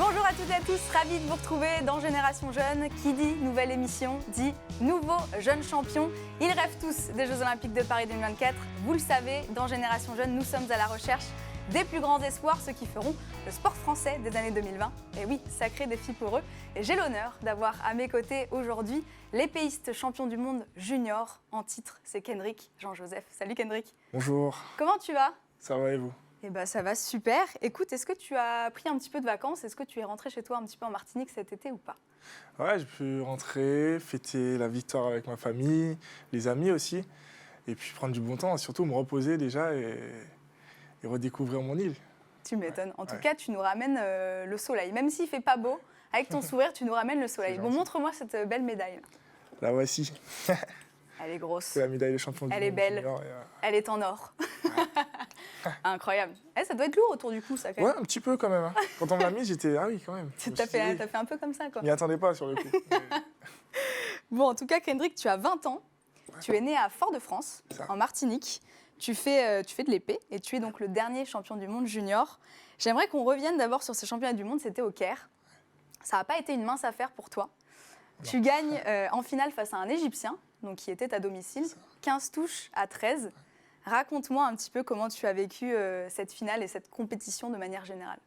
Bonjour à toutes et à tous, ravi de vous retrouver dans Génération Jeune. Qui dit nouvelle émission dit nouveau jeune champion. Ils rêvent tous des Jeux Olympiques de Paris 2024. Vous le savez, dans Génération Jeune, nous sommes à la recherche des plus grands espoirs, ceux qui feront le sport français des années 2020. Et oui, sacré défi pour eux. Et j'ai l'honneur d'avoir à mes côtés aujourd'hui l'épéiste champion du monde junior en titre. C'est Kendrick Jean-Joseph. Salut Kendrick. Bonjour. Comment tu vas ? Ça va et vous ? Eh ben, ça va super. Écoute, est-ce que tu as pris un petit peu de vacances ? Est-ce que tu es rentré chez toi un petit peu en Martinique cet été ou pas ? Ouais, j'ai pu rentrer, fêter la victoire avec ma famille, les amis aussi, et puis prendre du bon temps, surtout me reposer déjà et redécouvrir mon île. Tu m'étonnes. En tout cas, tu nous ramènes le soleil. Même s'il ne fait pas beau, avec ton sourire, tu nous ramènes le soleil. Bon, montre-moi cette belle médaille. La voici. Elle est grosse. C'est la médaille de champion du monde. Elle est belle. Junior Elle est en or. Incroyable. Ça doit être lourd autour du cou, ça, quand même. Ouais, un petit peu quand même. Hein. Quand on me l'a mis, j'étais... Ah oui, quand même. T'as fait un peu comme ça, quoi. Je m'y attendais pas, sur le coup. Bon, en tout cas, Kendrick, tu as 20 ans. Ouais. Tu es né à Fort-de-France, en Martinique. Tu fais de l'épée et tu es donc le dernier champion du monde junior. J'aimerais qu'on revienne d'abord sur ces championnats du monde. C'était au Caire. Ça n'a pas été une mince affaire pour toi. Non. Tu gagnes en finale face à un Égyptien, donc qui était à domicile, 15 touches à 13. Raconte-moi un petit peu comment tu as vécu cette finale et cette compétition de manière générale.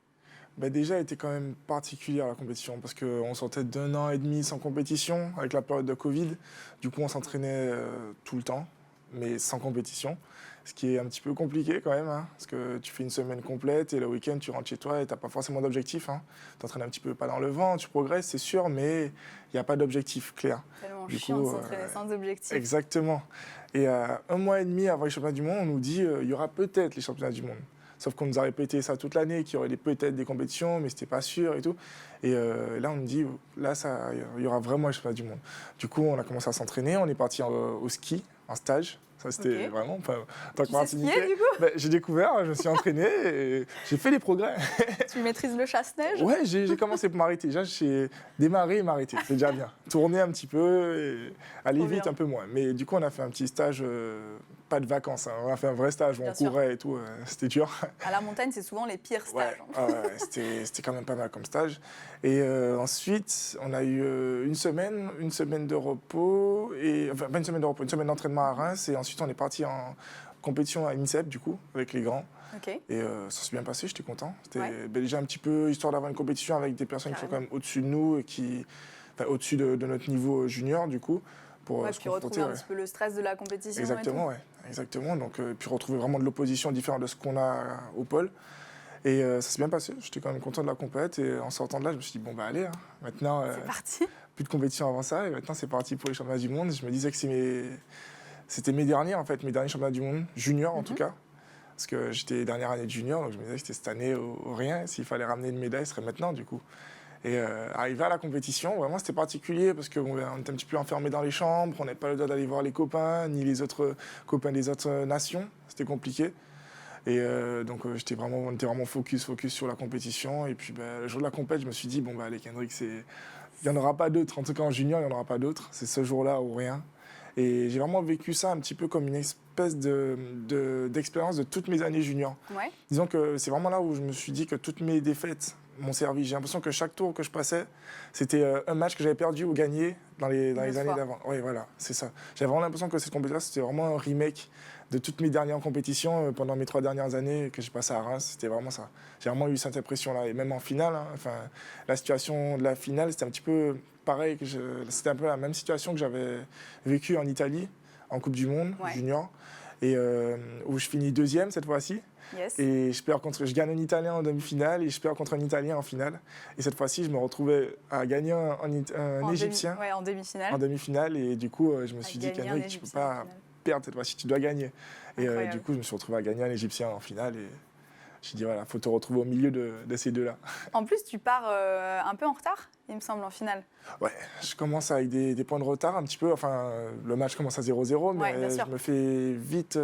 Bah déjà, elle était quand même particulière la compétition parce qu'on sortait d'1 an et demi sans compétition avec la période de Covid. Du coup, on s'entraînait tout le temps, mais sans compétition. Ce qui est un petit peu compliqué quand même, hein, parce que tu fais une semaine complète et le week-end, tu rentres chez toi et tu n'as pas forcément d'objectif. Hein. Tu t'entraînes un petit peu pas dans le vent, tu progresses, c'est sûr, mais il n'y a pas d'objectif clair. Tellement chiant de s'entraîner sans objectif. Exactement. Et 1 mois et demi avant les championnats du monde, on nous dit il y aura peut-être les championnats du monde. Sauf qu'on nous a répété ça toute l'année, qu'il y aurait peut-être des compétitions, mais c'était pas sûr et tout. Et là, on nous dit, là, il y aura vraiment les championnats du monde. Du coup, on a commencé à s'entraîner, on est parti au ski, en stage. Ça, c'était vraiment... en tant que Martiniquais, j'ai découvert, je me suis entraîné et j'ai fait des progrès. Tu maîtrises le chasse-neige ? Ouais, j'ai commencé pour m'arrêter. Déjà, j'ai démarré et m'arrêter. C'est déjà bien. Tourner un petit peu et aller vite un peu moins. Mais du coup, on a fait un petit stage, pas de vacances. Hein. On a fait un vrai stage où on courait et tout. C'était dur. À la montagne, c'est souvent les pires stages. C'était quand même pas mal comme stage. Et ensuite, on a eu une semaine de repos. Enfin, pas une semaine de repos, une semaine d'entraînement à Reims. Et ensuite, on est parti en compétition à INSEP, du coup, avec les grands. Okay. Et ça s'est bien passé, j'étais content. C'était déjà un petit peu histoire d'avoir une compétition avec des personnes qui sont quand même au-dessus de nous et au-dessus de notre niveau junior, du coup. Pour puis retrouver un petit peu le stress de la compétition. Exactement, exactement. Donc, puis retrouver vraiment de l'opposition différente de ce qu'on a au pôle. Et ça s'est bien passé, j'étais quand même content de la compète. Et en sortant de là, je me suis dit, bon, bah allez, hein. Maintenant, c'est parti. Plus de compétition avant ça. Et maintenant, c'est parti pour les championnats du monde. Je me disais que c'était mes derniers championnats du monde, junior en tout cas. Parce que j'étais dernière année de junior, donc je me disais que c'était cette année ou rien. S'il fallait ramener une médaille, ce serait maintenant, du coup. Et arrivé à la compétition, vraiment, c'était particulier parce qu'on était un petit peu enfermés dans les chambres, on n'avait pas le droit d'aller voir les copains, ni les autres copains des autres nations. C'était compliqué. Et donc, on était vraiment focus sur la compétition. Et puis, le jour de la compète, je me suis dit, bon, allez, Kendrick, il n'y en aura pas d'autres. En tout cas, en junior, il n'y en aura pas d'autres. C'est ce jour-là ou rien. Et j'ai vraiment vécu ça un petit peu comme une espèce d'expérience de toutes mes années juniors. Ouais. Disons que c'est vraiment là où je me suis dit que toutes mes défaites m'ont servi. J'ai l'impression que chaque tour que je passais, c'était un match que j'avais perdu ou gagné dans les années d'avant. Oui, voilà, c'est ça. J'avais vraiment l'impression que cette compétition, c'était vraiment un remake de toutes mes dernières compétitions pendant mes 3 dernières années que j'ai passées à Reims. C'était vraiment ça. J'ai vraiment eu cette impression-là. Et même en finale, la situation de la finale, c'était un petit peu pareil. C'était un peu la même situation que j'avais vécue en Italie, en Coupe du Monde, junior, et où je finis 2e cette fois-ci. Yes. Et je gagne un Italien en demi-finale et je perds contre un Italien en finale. Et cette fois-ci, je me retrouvais à gagner un Égyptien en demi-finale. En demi-finale. Et du coup, je me suis dit, Kendrick, tu ne peux pas perdre cette fois-ci, tu dois gagner. Et du coup, je me suis retrouvé à gagner un Égyptien en finale. Et j'ai dit, voilà, il faut te retrouver au milieu de ces deux-là. En plus, tu pars un peu en retard, il me semble, en finale. Ouais, je commence avec des points de retard un petit peu. Enfin, le match commence à 0-0, mais je me fais vite...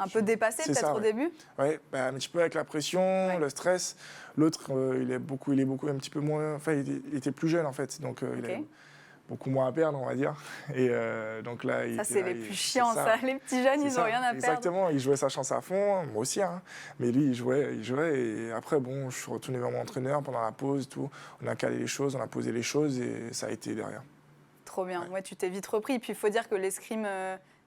un peu dépassé peut-être au début. Ouais, un petit peu avec la pression, le stress. L'autre, il est beaucoup un petit peu moins... Enfin, il était plus jeune en fait, donc il a beaucoup moins à perdre, on va dire. Et donc là, ça, c'est les plus chiants, ça. Les petits jeunes, ils n'ont rien à perdre. Exactement, il jouait sa chance à fond, moi aussi. Hein. Mais lui, il jouait. Et après, bon, je suis retourné vers mon entraîneur pendant la pause, tout. On a calé les choses, on a posé les choses et ça a été derrière. Trop bien. Ouais, tu t'es vite repris. Et puis, il faut dire que l'escrime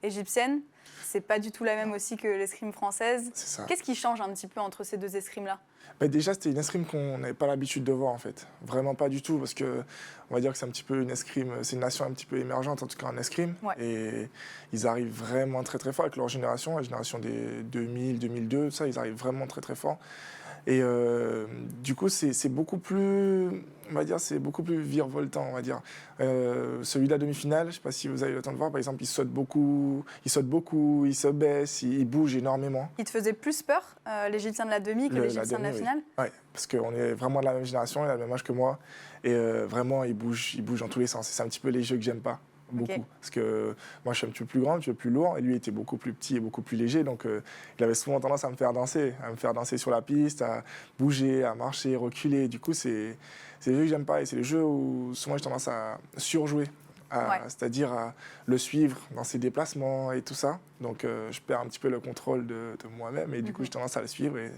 égyptienne, c'est pas du tout la même aussi que l'escrime française. C'est ça. Qu'est-ce qui change un petit peu entre ces deux escrimes-là? Déjà, c'était une escrime qu'on n'avait pas l'habitude de voir, en fait. Vraiment pas du tout, parce que on va dire que c'est un petit peu une escrime, c'est une nation un petit peu émergente, en tout cas en escrime. Ouais. Et ils arrivent vraiment très très fort avec leur génération, la génération des 2000, 2002, ça, ils arrivent vraiment très très fort. Et du coup, c'est beaucoup plus, on va dire, c'est beaucoup plus virevoltant, on va dire. Celui de la demi-finale, je ne sais pas si vous avez eu le temps de voir, par exemple, il saute beaucoup, il se baisse, il bouge énormément. Il te faisait plus peur, l'Égyptien de la demi, que l'Égyptien de la finale? Oui, parce qu'on est vraiment de la même génération, il a le même âge que moi. Et vraiment, il bouge dans tous les sens. C'est un petit peu les jeux que j'aime pas. Beaucoup. Okay. Parce que moi, je suis un petit peu plus grand, un petit peu plus lourd, et lui était beaucoup plus petit et beaucoup plus léger. Donc, il avait souvent tendance à me faire danser sur la piste, à bouger, à marcher, reculer. Du coup, c'est les jeux que j'aime pas. Et c'est les jeux où souvent j'ai tendance à surjouer, c'est-à-dire à le suivre dans ses déplacements et tout ça. Donc, je perds un petit peu le contrôle de moi-même, et du coup, j'ai tendance à le suivre. Et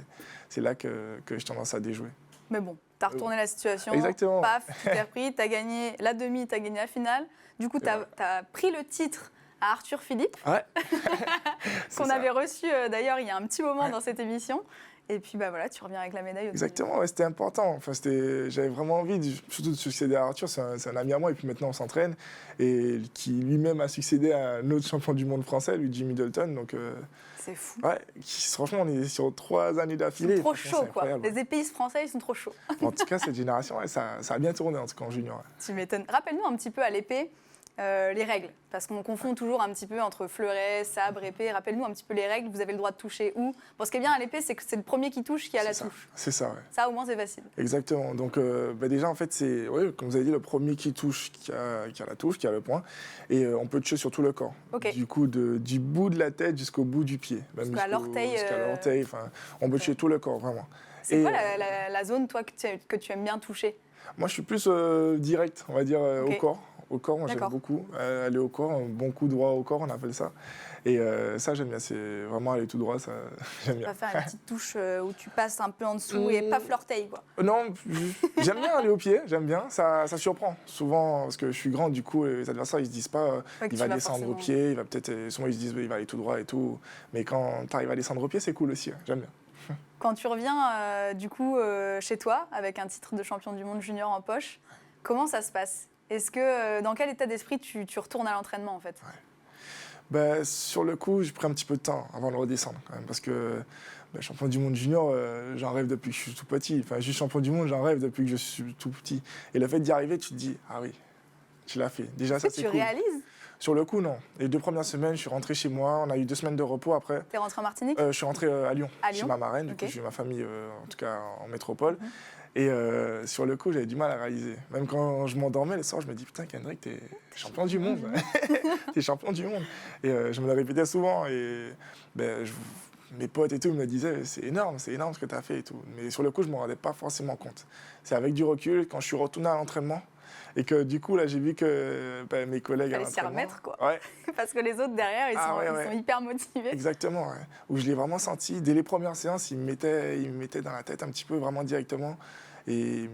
c'est là que j'ai tendance à déjouer. Mais bon, tu as retourné la situation. Exactement. Paf, tu t'es repris, tu as gagné la demi, tu as gagné la finale. Du coup, tu as pris le titre à Arthur Philippe, qu'on avait reçu d'ailleurs il y a un petit moment dans cette émission. Et puis bah, voilà, tu reviens avec la médaille. Exactement, c'était important. Enfin, j'avais vraiment envie, surtout de succéder à Arthur. C'est un ami à moi, et puis maintenant on s'entraîne. Et qui lui-même a succédé à un autre champion du monde français, Luigi Middleton. Donc, c'est fou. Ouais, franchement, on est sur 3 années d'affilée. Ils sont trop chauds, quoi. Les épéistes français, ils sont trop chauds. En tout cas, cette génération, ça a bien tourné, en tout cas en junior. Tu m'étonnes. Rappelle-nous un petit peu à l'épée les règles, parce qu'on confond toujours un petit peu entre fleuret, sabre, épée. Rappelle-nous un petit peu les règles. Vous avez le droit de toucher où? Bon, ce qui est bien à l'épée, c'est que c'est le premier qui touche qui a la touche. C'est ça, ouais. Ça, au moins, c'est facile. Exactement. Donc, déjà, en fait, c'est, comme vous avez dit, le premier qui touche, qui a la touche, qui a le point. Et on peut toucher sur tout le corps. Okay. Du coup, du bout de la tête jusqu'au bout du pied. Même jusqu'à l'orteil. Jusqu'à l'orteil. On peut toucher tout le corps, vraiment. C'est quoi la zone, toi, que tu aimes bien toucher? Moi, je suis plus direct, on va dire, au corps. Au corps, moi j'aime beaucoup aller au corps, un bon coup droit au corps, on appelle ça. Et ça, j'aime bien, c'est vraiment aller tout droit, ça, j'aime bien. Tu vas faire une petite touche où tu passes un peu en dessous et paf l'orteil, quoi. Non, j'aime bien aller au pied, j'aime bien, ça surprend. Souvent, parce que je suis grand, du coup, les adversaires, ils se disent pas, il va descendre au pied, il va peut-être, souvent ils se disent, il va aller tout droit et tout. Mais quand tu arrives à descendre au pied, c'est cool aussi, j'aime bien. Quand tu reviens, du coup, chez toi, avec un titre de champion du monde junior en poche, comment ça se passe? Est-ce que, dans quel état d'esprit tu retournes à l'entraînement, en fait? Sur le coup, j'ai pris un petit peu de temps avant de redescendre, quand même, parce que champion du monde junior, j'en rêve depuis que je suis tout petit. Enfin, juste champion du monde, j'en rêve depuis que je suis tout petit. Et le fait d'y arriver, tu te dis, ah oui, tu l'as fait. Déjà, ça, c'est cool. Tu réalises? Sur le coup, non. Les 2 premières semaines, je suis rentré chez moi. On a eu 2 semaines de repos après. T'es rentré en Martinique? Je suis rentré à Lyon, chez ma marraine. Du coup, j'ai ma famille, en tout cas, en métropole. Et sur le coup, j'avais du mal à réaliser. Même quand je m'endormais le soir, je me dis, putain, Kendrick, t'es champion du monde. T'es champion du monde. Et je me le répétais souvent. Et mes potes et tout me disaient, c'est énorme ce que t'as fait et tout. Mais sur le coup, je ne m'en rendais pas forcément compte. C'est avec du recul, quand je suis retourné à l'entraînement, et que du coup, là, j'ai vu que mes collègues à l'entraînement... s'y remettre, quoi. Ouais. Parce que les autres, derrière, ils sont hyper motivés. Exactement, ouais. Où je l'ai vraiment senti. Dès les premières séances, ils me mettaient dans la tête un petit peu, vraiment directement. Et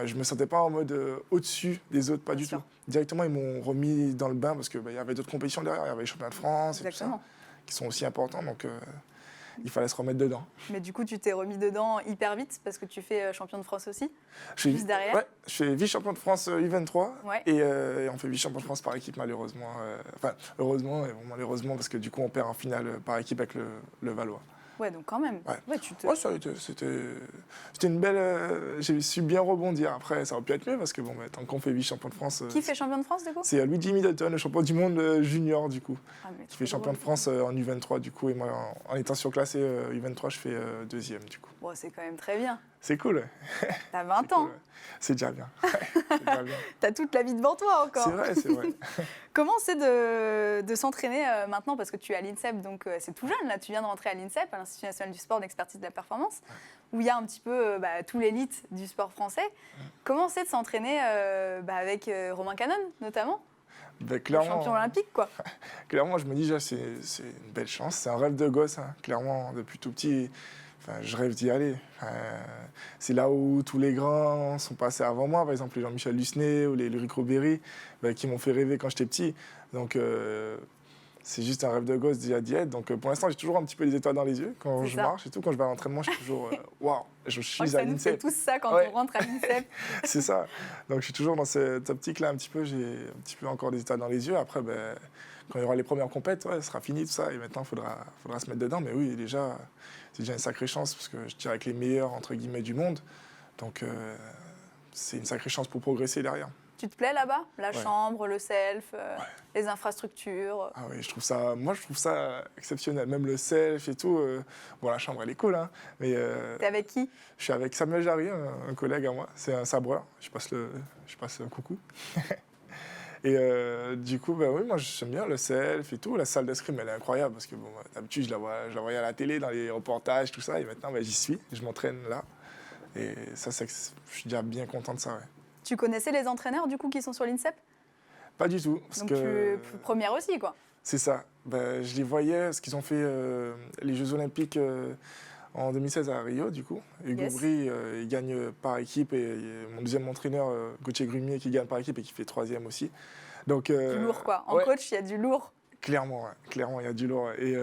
je ne me sentais pas en mode au-dessus des autres, pas du tout. Directement, ils m'ont remis dans le bain parce qu'il y avait d'autres compétitions derrière. Il y avait les championnats de France et tout ça, qui sont aussi importants. Donc, il fallait se remettre dedans. Mais du coup, tu t'es remis dedans hyper vite parce que tu fais champion de France aussi, juste derrière. Ouais, je fais vice-champion de France U23 et on fait vice-champion de France par équipe malheureusement. Heureusement et malheureusement parce que du coup, on perd en finale par équipe avec le Valois. Ouais, donc quand même. C'était une belle... j'ai su bien rebondir. Après, ça aurait pu être mieux parce que tant qu'on fait vice-champion de France... Qui fait champion de France, du coup? C'est Luigi Middleton, le champion du monde junior, du coup. Qui fait champion de France en U23, du coup. Et moi, en étant surclassé U23, je fais 2e, du coup. Bon, c'est quand même très bien. C'est cool. T'as 20 ans. Cool, c'est déjà bien. C'est déjà bien. T'as toute la vie devant toi encore. C'est vrai, c'est vrai. Comment c'est de s'entraîner maintenant, parce que tu es à l'INSEP, donc c'est tout jeune, là, tu viens de rentrer à l'INSEP, à l'Institut national du sport d'expertise de la performance, où il y a un petit peu tout l'élite du sport français. Comment c'est de s'entraîner avec Romain Canon, notamment, le champion olympique, quoi. Clairement, je me dis déjà, c'est une belle chance, c'est un rêve de gosse, hein. Clairement, depuis tout petit. Enfin, je rêve d'y aller. C'est là où tous les grands sont passés avant moi, par exemple les Jean-Michel Lucenay ou les Loïc Robéry, qui m'ont fait rêver quand j'étais petit. Donc c'est juste un rêve de gosse d'y être. Donc pour l'instant, j'ai toujours un petit peu les étoiles dans les yeux quand je marche et tout. Quand je vais à l'entraînement, je suis toujours waouh, je suis à l'INSEP. C'est tous ça quand on rentre à l'INSEP. C'est ça. Donc je suis toujours dans cette optique-là un petit peu. J'ai un petit peu encore des étoiles dans les yeux. Après, quand il y aura les premières compètes, ce sera fini tout ça. Et maintenant, il faudra se mettre dedans. Mais oui, déjà, c'est déjà une sacrée chance parce que je tire avec les meilleurs, entre guillemets, du monde. Donc, c'est une sacrée chance pour progresser derrière. Tu te plais là-bas? La chambre, le self, les infrastructures? Ah oui, je trouve ça exceptionnel. Même le self et tout. Bon, la chambre, elle est cool, hein. Mais, t'es avec qui? Je suis avec Samuel Jarry, un collègue à moi. C'est un sabreur. Je passe le coucou. Et du coup, oui, moi j'aime bien le self et tout. La salle d'escrime, elle est incroyable parce que d'habitude, je la voyais à la télé, dans les reportages, tout ça. Et maintenant, j'y suis, je m'entraîne là. Et ça, je suis déjà bien content de ça. Ouais. Tu connaissais les entraîneurs du coup qui sont sur l'INSEP? Pas du tout. Donc tu es première aussi, quoi. C'est ça. Je les voyais parce qu'ils ont fait les Jeux Olympiques en 2016 à Rio, du coup. Hugo Bry, il gagne par équipe et mon deuxième entraîneur, Gauthier Grumier, qui gagne par équipe et qui fait 3e aussi. Donc, du lourd, quoi. En coach, il y a du lourd. Clairement, il y a du lourd. Et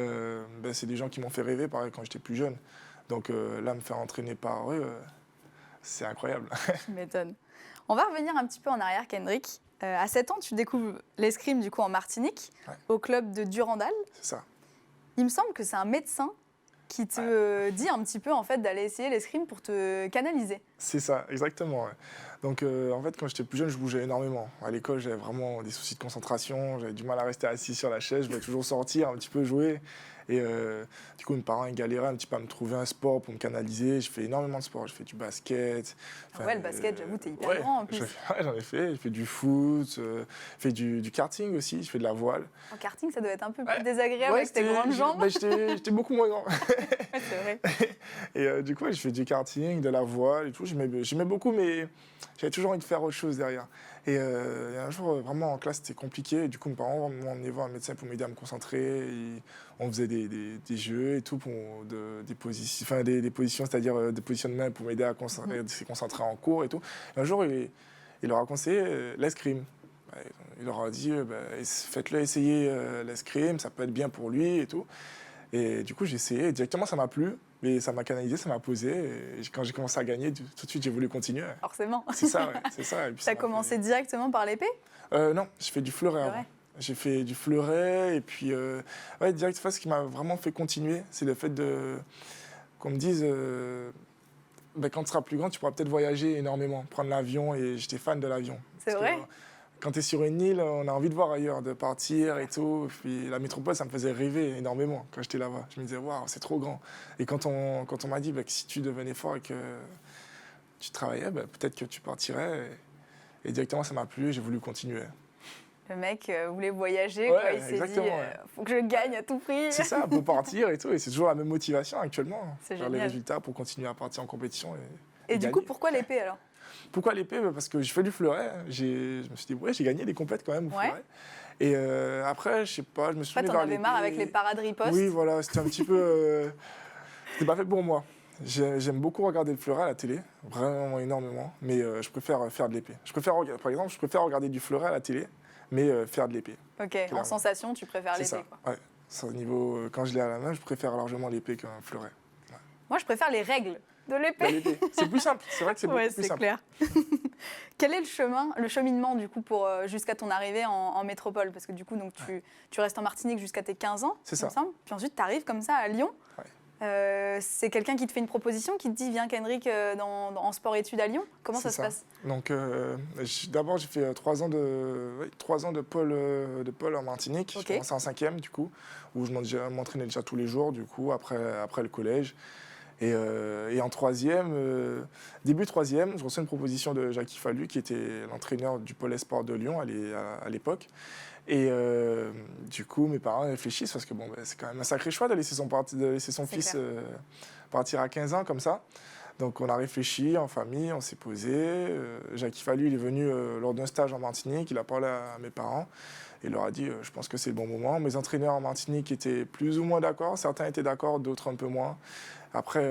c'est des gens qui m'ont fait rêver, pareil, quand j'étais plus jeune. Donc là, me faire entraîner par eux, c'est incroyable. Tu m'étonnes. On va revenir un petit peu en arrière, Kendrick. À 7 ans, tu découvres l'escrime, du coup, en Martinique, au club de Durandal. C'est ça. Il me semble que c'est un médecin qui te dit un petit peu en fait d'aller essayer l'escrime pour te canaliser. C'est ça, exactement. Ouais. Donc en fait, quand j'étais plus jeune, je bougeais énormément. À l'école, j'avais vraiment des soucis de concentration, j'avais du mal à rester assis sur la chaise, je voulais toujours sortir, un petit peu jouer. Et du coup, mes parents ils galéraient un petit peu à me trouver un sport pour me canaliser. Je fais énormément de sport. Je fais du basket. Ouais, le basket, j'avoue, t'es hyper grand en plus. J'en ai fait. Je fais du foot, je fais du karting aussi, je fais de la voile. En karting, ça doit être un peu plus désagréable avec tes grandes jambes. J'étais beaucoup moins grand. C'est vrai. Et du coup, je fais du karting, de la voile et tout. J'aimais beaucoup, mais j'avais toujours envie de faire autre chose derrière. Et un jour, vraiment en classe, c'était compliqué. Et du coup, mes parents m'ont emmené voir un médecin pour m'aider à me concentrer. Et on faisait des jeux et tout, des positions, c'est-à-dire des positionnements pour m'aider à se concentrer en cours et tout. Et un jour, il leur a conseillé l'escrime. Il leur a dit, faites-le essayer l'escrime, ça peut être bien pour lui et tout. Et du coup, j'ai essayé. Directement, ça m'a plu. Mais ça m'a canalisé, ça m'a posé. Et quand j'ai commencé à gagner, tout de suite, j'ai voulu continuer. Forcément. C'est ça, ouais. C'est ça. Tu as commencé directement par l'épée? Non, j'ai fait du fleuret avant. J'ai fait du fleuret. Et puis, direct, ce qui m'a vraiment fait continuer, c'est le fait qu'on me dise quand tu seras plus grand, tu pourras peut-être voyager énormément, prendre l'avion. Et j'étais fan de l'avion. C'est vrai? Quand tu es sur une île, on a envie de voir ailleurs, de partir et tout. Puis la métropole, ça me faisait rêver énormément quand j'étais là-bas. Je me disais, waouh, c'est trop grand. Et quand on m'a dit que si tu devenais fort et que tu travaillais, peut-être que tu partirais. Et directement, ça m'a plu et j'ai voulu continuer. Le mec voulait voyager, quoi. Il s'est dit, faut que je gagne à tout prix. C'est ça, pour partir et tout. Et c'est toujours la même motivation actuellement. C'est génial. Les résultats pour continuer à partir en compétition. Et du coup, pourquoi l'épée alors? Pourquoi l'épée? Parce que je fais du fleuret. Je me suis dit, j'ai gagné des compètes quand même au fleuret. Et après, je sais pas, je me suis mis vers l'épée. T'en avais marre avec les parades ripostes? Oui, voilà, c'était un petit peu... C'était pas fait pour moi. J'aime beaucoup regarder le fleuret à la télé, vraiment énormément, mais je préfère faire de l'épée. Par exemple, je préfère regarder du fleuret à la télé, mais faire de l'épée. Ok, clairement. En sensation, tu préfères l'épée. C'est ça, ouais. Au niveau, quand je l'ai à la main, je préfère largement l'épée qu'un fleuret. Ouais. Moi, je préfère les règles de l'épée. C'est plus simple, c'est vrai que c'est beaucoup plus simple. Clair. Quel est le cheminement du coup jusqu'à ton arrivée en métropole? Parce que du coup, donc, tu restes en Martinique jusqu'à tes 15 ans, il me semble. Puis ensuite, tu arrives comme ça à Lyon. C'est quelqu'un qui te fait une proposition, qui te dit viens Kendrick en sport-études à Lyon. Comment ça se passe? Donc d'abord j'ai fait 3 ans de pôle en Martinique. J'ai commencé en 5e du coup, où je m'entraînais déjà tous les jours du coup après le collège. Et en troisième, début troisième, je reçois une proposition de Jackie Fallu, qui était l'entraîneur du Pôle Espoir de Lyon à l'époque. Et du coup, mes parents réfléchissent parce que bon, c'est quand même un sacré choix de laisser son fils partir à 15 ans comme ça. Donc on a réfléchi en famille, on s'est posé. Jackie Fallu, il est venu lors d'un stage en Martinique, il a parlé à mes parents. Il leur a dit, je pense que c'est le bon moment. Mes entraîneurs en Martinique étaient plus ou moins d'accord. Certains étaient d'accord, d'autres un peu moins. Après,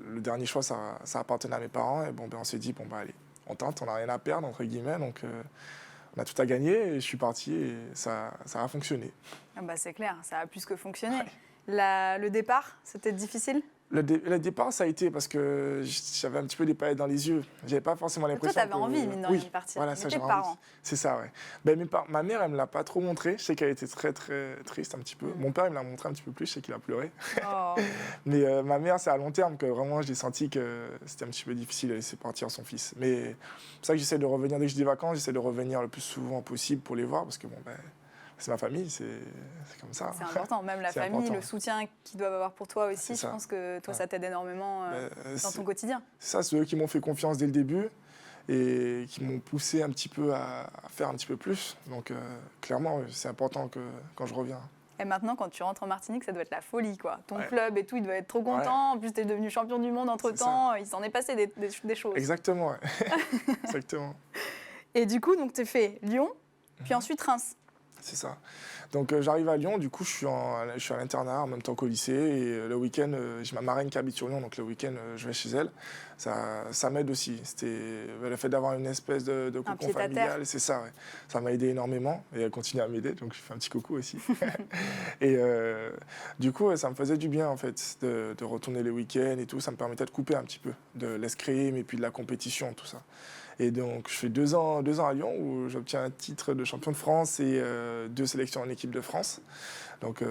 le dernier choix, ça appartenait à mes parents. Et bon, on s'est dit, allez, on tente, on n'a rien à perdre, entre guillemets. Donc, on a tout à gagner et je suis parti et ça a fonctionné. Ah bah, c'est clair, ça a plus que fonctionné. Ouais. Le départ, c'était difficile? Le départ, ça a été parce que j'avais un petit peu des paillettes dans les yeux. J'avais pas forcément l'impression. Toi, tu avais envie, mine de rien, de partir. Voilà, ça, tes parents. C'est ça, ouais. Ben, ma mère, elle me l'a pas trop montré. Je sais qu'elle était très, très triste un petit peu. Mon père, il me l'a montré un petit peu plus. Je sais qu'il a pleuré. Oh. Mais ma mère, c'est à long terme que vraiment, j'ai senti que c'était un petit peu difficile de laisser partir son fils. Mais c'est pour ça que j'essaie de revenir dès que j'ai des vacances. J'essaie de revenir le plus souvent possible pour les voir parce que c'est ma famille, c'est comme ça. C'est important, même la famille, important. Le soutien qu'ils doivent avoir pour toi aussi, je pense que toi, ça t'aide énormément dans ton quotidien. C'est ça, c'est eux qui m'ont fait confiance dès le début et qui m'ont poussé un petit peu à faire un petit peu plus. Donc clairement, c'est important que quand je reviens. Et maintenant, quand tu rentres en Martinique, ça doit être la folie, quoi. Ton club et tout, il doit être trop content. En plus, tu es devenu champion du monde entre-temps. Il s'en est passé des choses. Exactement, ouais. Exactement. Et du coup, tu fais Lyon, puis ensuite Reims. C'est ça. Donc j'arrive à Lyon, du coup je suis à l'internat en même temps qu'au lycée et le week-end, j'ai ma marraine qui habite sur Lyon, donc le week-end je vais chez elle. Ça m'aide aussi. C'était le fait d'avoir une espèce de cocon familial, c'est ça, ouais. Ça m'a aidé énormément et elle continue à m'aider, donc je fais un petit coucou aussi. Et du coup ça me faisait du bien en fait de retourner les week-ends et tout, ça me permettait de couper un petit peu de l'escrime et puis de la compétition, tout ça. Et donc, je fais 2 ans à Lyon où j'obtiens un titre de champion de France et 2 sélections en équipe de France. Donc,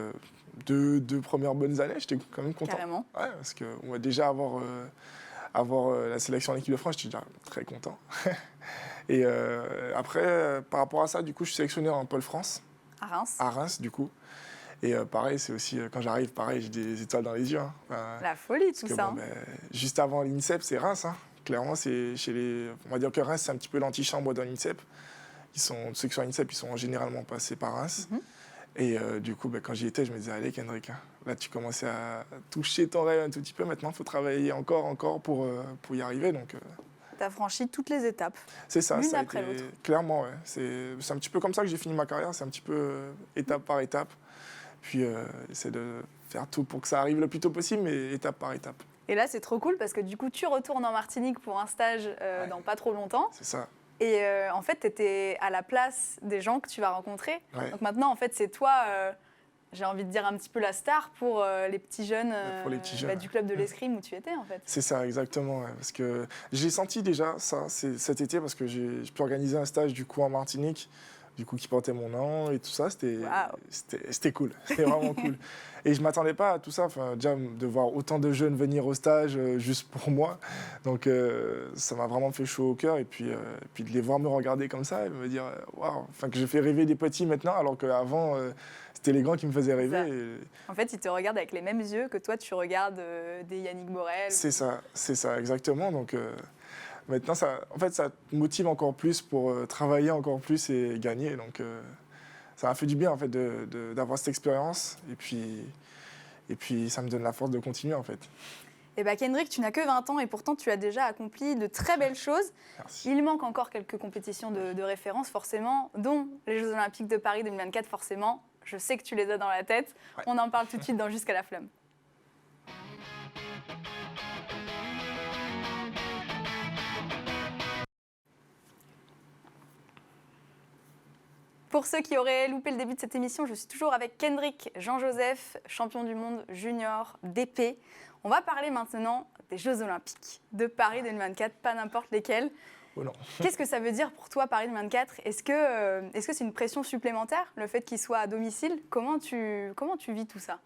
deux premières bonnes années, j'étais quand même content. Carrément. Ouais, parce qu'on va déjà avoir la sélection en équipe de France, j'étais déjà très content. Et après, par rapport à ça, du coup, je suis sélectionné en Pôle France. À Reims. À Reims, du coup. Et pareil, c'est aussi, quand j'arrive, j'ai des étoiles dans les yeux. Hein. La folie, tout ça. Juste avant l'INSEP, c'est Reims. Hein. Clairement, c'est on va dire que Reims, c'est un petit peu l'antichambre dans l'INSEP. Ceux qui sont à l'INSEP, ils sont généralement passés par Reims. Et du coup, quand j'y étais, je me disais, allez, Kendrick, hein, là, tu commençais à toucher ton rêve un tout petit peu. Maintenant, il faut travailler encore pour y arriver. Donc, tu as franchi toutes les étapes. C'est ça, l'une après l'autre. Clairement, ouais. C'est un petit peu comme ça que j'ai fini ma carrière. C'est un petit peu étape par étape. Puis, essayer de faire tout pour que ça arrive le plus tôt possible, mais étape par étape. Et là, c'est trop cool parce que du coup, tu retournes en Martinique pour un stage dans pas trop longtemps. C'est ça. Et en fait, tu étais à la place des gens que tu vas rencontrer. Ouais. Donc maintenant, en fait, c'est toi, j'ai envie de dire un petit peu la star pour les petits jeunes, du club de l'escrime où tu étais, en fait. C'est ça, exactement. Ouais. Parce que j'ai senti déjà ça cet été parce que j'ai pu organiser un stage du coup en Martinique. Du coup, qui portait mon nom et tout ça, c'était cool, c'était vraiment cool. Et je ne m'attendais pas à tout ça, déjà de voir autant de jeunes venir au stage juste pour moi. Donc ça m'a vraiment fait chaud au cœur et puis de les voir me regarder comme ça et me dire waouh, que je fais rêver des petits maintenant alors qu'avant c'était les grands qui me faisaient rêver. Et... En fait, ils te regardent avec les mêmes yeux que toi tu regardes des Yannick Morel. C'est ça, exactement. Donc maintenant, ça te motive encore plus pour travailler encore plus et gagner. Donc, ça m'a fait du bien en fait, d'avoir cette expérience. Et puis, ça me donne la force de continuer en fait. Eh bien, Kendrick, tu n'as que 20 ans et pourtant, tu as déjà accompli de très belles choses. Merci. Il manque encore quelques compétitions de référence, forcément, dont les Jeux Olympiques de Paris 2024, forcément. Je sais que tu les as dans la tête. Ouais. On en parle tout de suite dans Jusqu'à la flamme. Pour ceux qui auraient loupé le début de cette émission, je suis toujours avec Kendrick Jean-Joseph, champion du monde junior d'épée. On va parler maintenant des Jeux Olympiques de Paris 2024, pas n'importe lesquels. Oh non. Qu'est-ce que ça veut dire pour toi, Paris 2024 ? Est-ce que c'est une pression supplémentaire, le fait qu'il soit à domicile ? Comment tu vis tout ça ?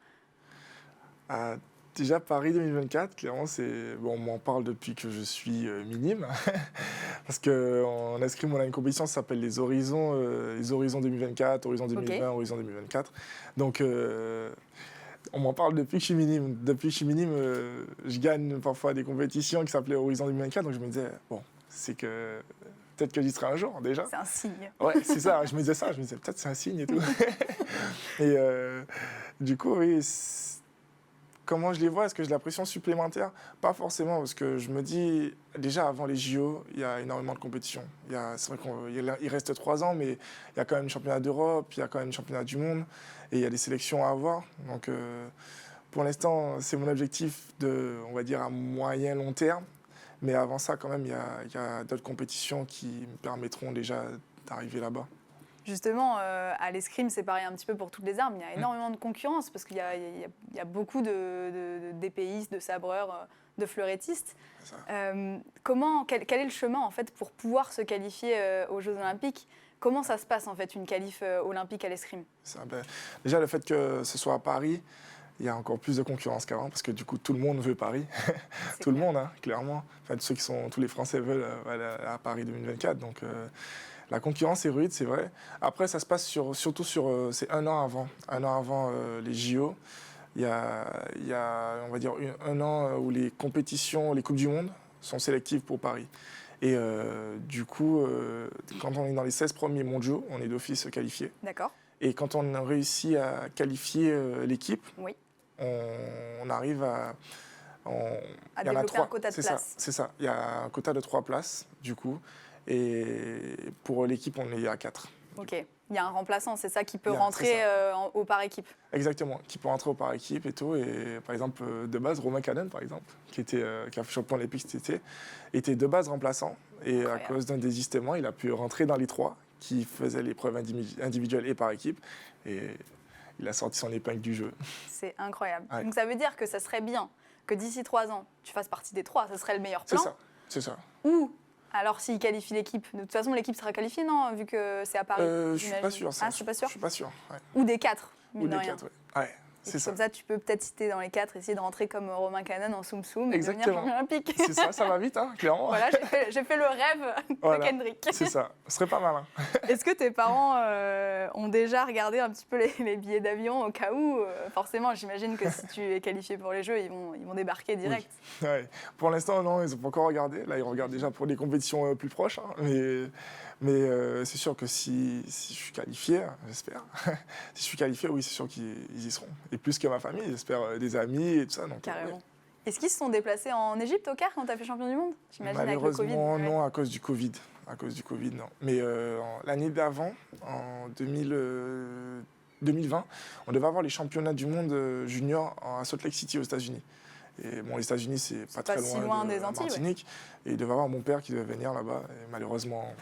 Déjà, Paris 2024, clairement, on m'en parle depuis que je suis minime. Parce qu'en escrime, on a une compétition, ça s'appelle les Horizons 2024, Horizon 2020, okay. Horizon 2024. Donc, On m'en parle depuis que je suis minime. Depuis que je suis minime, je gagne parfois des compétitions qui s'appelaient Horizon 2024. Donc je me disais, bon, c'est que peut-être que j'y serai un jour déjà. C'est un signe. Ouais, c'est ça. Je me disais ça. Je me disais, peut-être c'est un signe et tout. Et du coup, oui. Comment je les vois? Est-ce que j'ai la pression supplémentaire? Pas forcément, parce que je me dis, déjà avant les JO, il y a énormément de compétitions. C'est vrai qu'il reste 3 ans, mais il y a quand même le championnat d'Europe, il y a quand même le championnat du monde, et il y a des sélections à avoir. Donc pour l'instant, c'est mon objectif on va dire, à moyen long terme. Mais avant ça, quand même, il y a d'autres compétitions qui me permettront déjà d'arriver là-bas. Justement, à l'escrime, c'est pareil un petit peu pour toutes les armes. Il y a énormément de concurrence parce qu'il y a beaucoup d'épéistes, de sabreurs, de fleurettistes. Quel est le chemin en fait pour pouvoir se qualifier aux Jeux Olympiques? Comment ça se passe en fait une qualif olympique à l'escrime? Déjà le fait que ce soit à Paris, il y a encore plus de concurrence qu'avant parce que du coup tout le monde veut Paris. Tout le monde, hein, clairement. Enfin, tous les Français veulent aller à Paris 2024. Donc la concurrence est rude, c'est vrai. Après, ça se passe surtout c'est un an avant les JO. Il y a, on va dire, un an où les compétitions, les Coupes du Monde sont sélectives pour Paris. Et du coup, quand on est dans les 16 premiers mondiaux, on est d'office qualifié. D'accord. Et quand on réussit à qualifier l'équipe, oui. on arrive à développer un quota de places. C'est ça. Il y a un quota de 3 places, du coup. Et pour l'équipe, on est à 4. Ok. Il y a un remplaçant, c'est ça qui peut rentrer au par équipe. Exactement, qui peut rentrer au par équipe et tout. Et par exemple, de base, Romain Cannon, par exemple, qui a fait champion olympique cet été, était de base remplaçant. Et incroyable. À cause d'un désistement, il a pu rentrer dans les 3 qui faisaient l'épreuve individuelle et par équipe. Et il a sorti son épingle du jeu. C'est incroyable. Ouais. Donc ça veut dire que ça serait bien que d'ici 3 ans, tu fasses partie des 3. Ça serait le meilleur plan. C'est ça. Ou alors s'il qualifie l'équipe, de toute façon l'équipe sera qualifiée, non? Vu que c'est à Paris. Je suis pas sûr. Ah, je suis pas sûr. Je suis pas sûr. Ouais. Ou des 4. Ou des 4, ouais. C'est ça. Comme ça, tu peux peut-être citer dans les 4, essayer de rentrer comme Romain Cannon en soum-soum et devenir champion olympique. C'est ça va vite, hein, clairement. Voilà, j'ai fait le rêve de Kendrick. C'est ça, ce serait pas mal. Hein. Est-ce que tes parents ont déjà regardé un petit peu les billets d'avion au cas où forcément, j'imagine que si tu es qualifié pour les Jeux, ils vont débarquer direct. Oui. Ouais. Pour l'instant, non, ils n'ont pas encore regardé. Là, ils regardent déjà pour des compétitions plus proches. Hein. Mais c'est sûr que si je suis qualifié, j'espère, si je suis qualifié, oui, c'est sûr qu'ils y seront. Et plus que ma famille, j'espère des amis et tout ça. Donc, carrément. Est-ce qu'ils se sont déplacés en Égypte au Caire quand tu as fait champion du monde? J'imagine avec le Covid. Non, à cause du Covid. À cause du Covid, non. Mais l'année d'avant, en 2020, on devait avoir les championnats du monde junior à Salt Lake City aux États-Unis. Et bon, les États-Unis, c'est pas très loin des Antilles, Martinique. Ouais. Et il devait avoir mon père qui devait venir là-bas. Et malheureusement,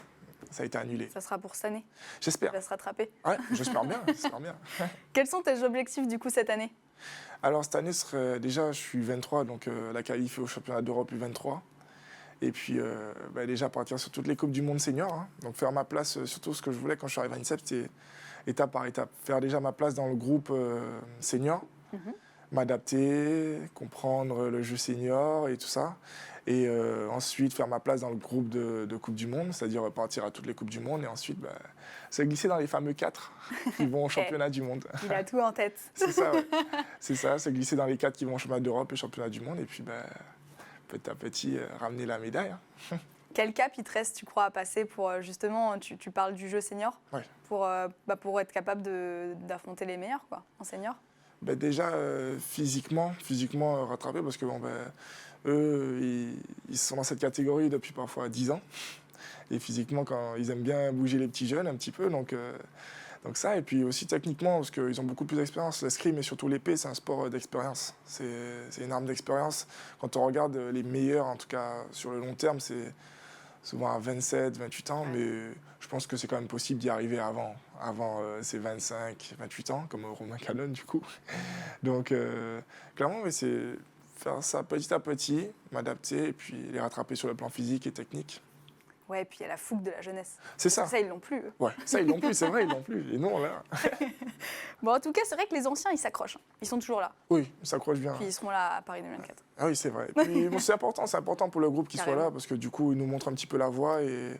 ça a été annulé. Ça sera pour cette année? J'espère. Tu vas se rattraper? Ouais, j'espère bien. Quels sont tes objectifs du coup cette année? Alors cette année, déjà, je suis 23, donc la qualif au championnat d'Europe U23. Et puis déjà partir sur toutes les Coupes du Monde senior. Hein. Donc faire ma place, surtout ce que je voulais quand je suis arrivé à l'INSEP, c'était étape par étape. Faire déjà ma place dans le groupe senior, m'adapter, comprendre le jeu senior et tout ça. Et ensuite faire ma place dans le groupe de Coupe du Monde, c'est-à-dire partir à toutes les Coupes du Monde et ensuite se glisser dans les fameux 4 qui vont au championnat du monde. Il a tout en tête. C'est ça, ouais. C'est ça, se glisser dans les 4 qui vont au championnat d'Europe et championnat du monde et puis petit à petit ramener la médaille. Hein. Quel cap il te reste, tu crois, à passer pour justement, tu parles du jeu senior, pour être capable d'affronter les meilleurs quoi, en senior? Déjà, physiquement rattrapé parce que eux, ils sont dans cette catégorie depuis parfois 10 ans. Et physiquement, quand ils aiment bien bouger les petits jeunes un petit peu. Donc ça, et puis aussi techniquement, parce qu'ils ont beaucoup plus d'expérience. L'escrime et surtout l'épée, c'est un sport d'expérience. C'est une arme d'expérience. Quand on regarde les meilleurs, en tout cas sur le long terme, c'est souvent à 27, 28 ans. Ouais. Mais je pense que c'est quand même possible d'y arriver avant ces 25, 28 ans, comme Romain Cannon du coup. Donc clairement, c'est faire ça petit à petit, m'adapter et puis les rattraper sur le plan physique et technique. Ouais, et puis il y a la fougue de la jeunesse. C'est ça. Ça, ils l'ont plus. Ouais, ça, ils l'ont plus, c'est vrai, ils l'ont plus. Et nous, on l'a. Bon, en tout cas, c'est vrai que les anciens, ils s'accrochent. Ils sont toujours là. Oui, ils s'accrochent bien. Puis ils seront là à Paris 2024. Ah oui, c'est vrai. Puis, c'est important pour le groupe qu'ils soient là, parce que du coup, ils nous montrent un petit peu la voie et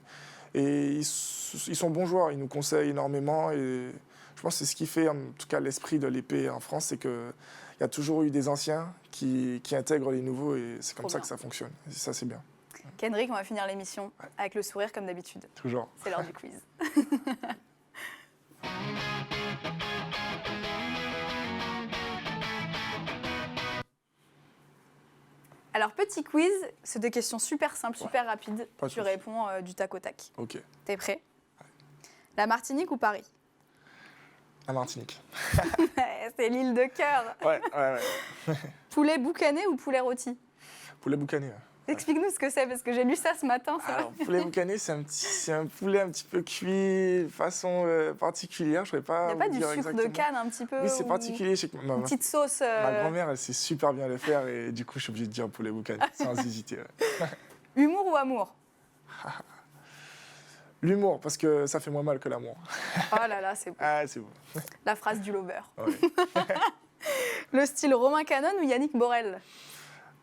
ils sont bons joueurs. Ils nous conseillent énormément et je pense que c'est ce qui fait, en tout cas, l'esprit de l'épée en France, c'est qu'il y a toujours eu des anciens qui intègrent les nouveaux et c'est comme ça que ça fonctionne. Et ça, c'est bien. Kendrick, on va finir l'émission avec le sourire comme d'habitude. Toujours. C'est l'heure du quiz. Alors, petit quiz, c'est des questions super simples, super rapides. Tu réponds du tac au tac. Ok. T'es prêt? La Martinique ou Paris? La Martinique. C'est l'île de cœur. Ouais. Poulet boucané ou poulet rôti? Poulet boucané. Explique-nous ce que c'est, parce que j'ai lu ça ce matin. Alors, poulet boucané, c'est un poulet un petit peu cuit de façon particulière. Je ne saurais pas. Il n'y a pas du dire sucre exactement. de canne un petit peu? Oui, c'est particulier. Une petite sauce. Ma grand-mère, elle sait super bien le faire et du coup, je suis obligé de dire poulet boucané sans hésiter. Ouais. Humour ou amour? L'humour, parce que ça fait moins mal que l'amour. Oh là là, c'est beau. Ah, c'est beau. La phrase du lover. Ouais. Le style Romain Canon ou Yannick Borel?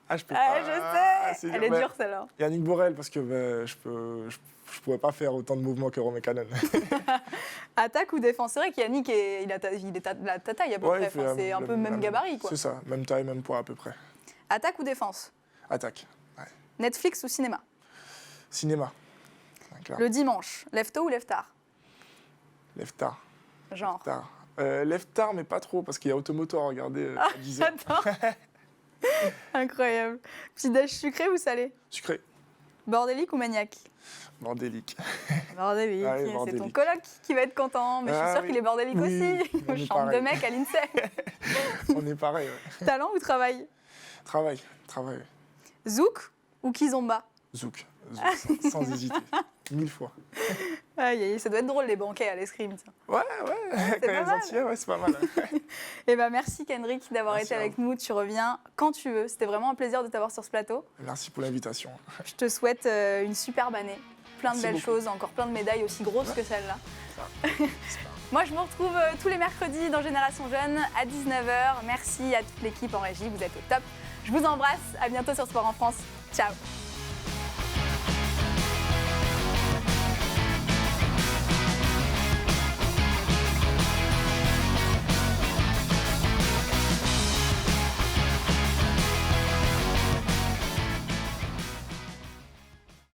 Ah, je peux pas. Je sais. Elle est dure celle-là. Yannick Borel, parce que je pourrais pas faire autant de mouvements que Romain Canon. Attaque ou défense? C'est vrai qu'Yannick, il est la taille à peu près. Enfin, c'est un peu même gabarit, quoi. C'est ça, même taille, même poids à peu près. Attaque ou défense? Attaque. Ouais. Netflix ou cinéma? Cinéma. Ouais, le dimanche, lève tôt ou lève tard? Lève tard. Genre? Lève tard. Lève tard, mais pas trop, parce qu'il y a Automoto à regarder à 10h. Incroyable. Petit déj sucré ou salé? Sucré. Bordélique ou maniaque? Bordélique. Bordélique. Ouais, c'est bordélique. ton coloc qui va être content, mais je suis sûre qu'il est bordélique aussi. Chambre de mec à l'INSEE. On est pareil, ouais. Talent ou travail? Travail. Zouk ou Kizomba? Zouk, sans hésiter. 1000 fois. Aïe, ça doit être drôle les banquets à l'escrime. Ouais, quand il y a les Antillais, ouais, c'est pas mal. Et merci Kendrick d'avoir été avec nous. Tu reviens quand tu veux. C'était vraiment un plaisir de t'avoir sur ce plateau. Merci pour l'invitation. Je te souhaite une superbe année. Plein de belles choses, encore plein de médailles aussi grosses que celle-là. Moi, je vous retrouve tous les mercredis dans Génération Jeune à 19h. Merci à toute l'équipe en régie, vous êtes au top. Je vous embrasse, à bientôt sur Sport en France. Ciao.